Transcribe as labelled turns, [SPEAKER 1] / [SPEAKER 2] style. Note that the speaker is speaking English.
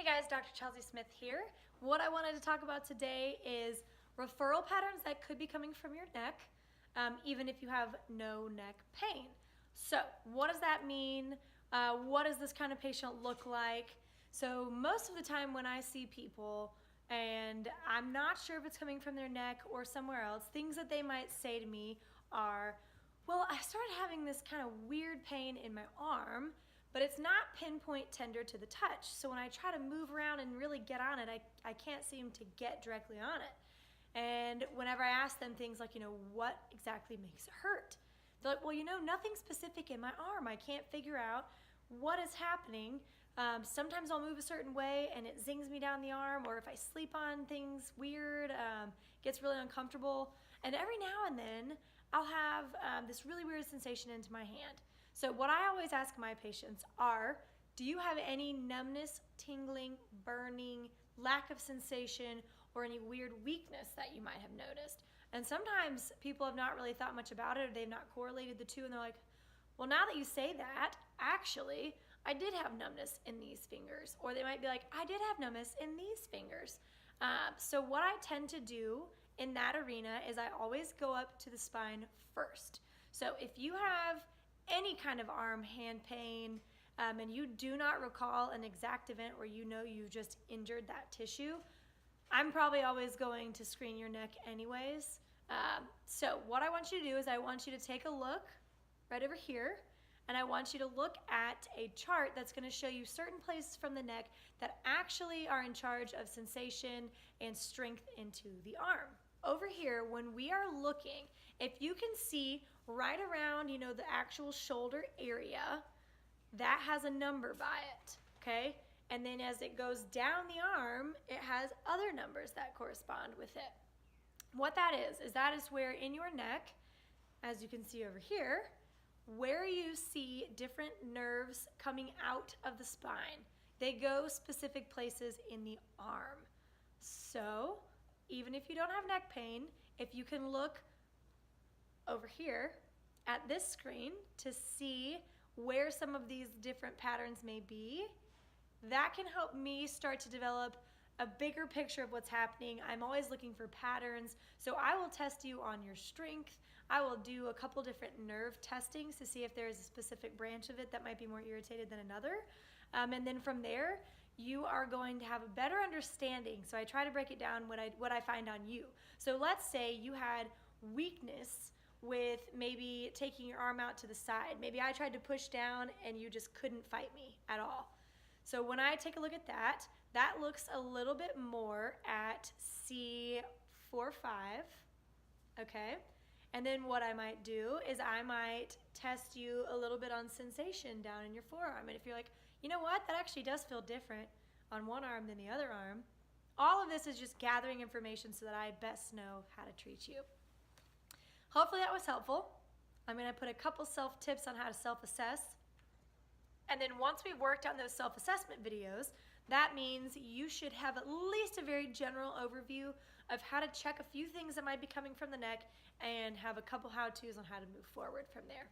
[SPEAKER 1] guys, Dr. Chelsea Smith here. What I wanted to talk about today is referral patterns that could be coming from your neck, even if you have no neck pain. So what does that mean? What does this kind of patient look like? So most of the time when I see people and I'm not sure if it's coming from their neck or somewhere else, things that they might say to me are, well, I started having this kind of weird pain in my arm, but it's not pinpoint tender to the touch. So when I try to move around and really get on it, I can't seem to get directly on it. And whenever I ask them things like, what exactly makes it hurt? They're like, well, nothing specific in my arm. I can't figure out what is happening. Sometimes I'll move a certain way and it zings me down the arm, or if I sleep on things weird, gets really uncomfortable. And every now and then I'll have this really weird sensation into my hand. So what I always ask my patients are, do you have any numbness, tingling, burning, lack of sensation, or any weird weakness that you might have noticed? And sometimes people have not really thought much about it, or they've not correlated the two, and they're like, well, now that you say that, actually, I did have numbness in these fingers. Or they might be like, I did have numbness in these fingers. So what I tend to do in that arena is I always go up to the spine first. So if you have any kind of arm, hand pain, and you do not recall an exact event where you've just injured that tissue, I'm probably always going to screen your neck anyways. So what I want you to do is I want you to take a look right over here, and I want you to look at a chart that's going to show you certain places from the neck that actually are in charge of sensation and strength into the arm. Over here, when we are looking, if you can see right around, the actual shoulder area, that has a number by it, okay? And then as it goes down the arm, it has other numbers that correspond with it. What that is where in your neck, as you can see over here, where you see different nerves coming out of the spine. They go specific places in the arm. So even if you don't have neck pain, if you can look over here at this screen to see where some of these different patterns may be, that can help me start to develop a bigger picture of what's happening. I'm always looking for patterns, so I will test you on your strength. I will do a couple different nerve testings to see if there's a specific branch of it that might be more irritated than another. And then from there, you are going to have a better understanding. So I try to break it down what I find on you. So let's say you had weakness with maybe taking your arm out to the side. Maybe I tried to push down and you just couldn't fight me at all. So when I take a look at that, that looks a little bit more at C4-5, okay? And then what I might do is I might test you a little bit on sensation down in your forearm. And if you're like, you know what, that actually does feel different on one arm than the other arm, all of this is just gathering information so that I best know how to treat you. Hopefully that was helpful. I'm gonna put a couple self-tips on how to self-assess. And then once we've worked on those self-assessment videos, that means you should have at least a very general overview of how to check a few things that might be coming from the neck and have a couple how-tos on how to move forward from there.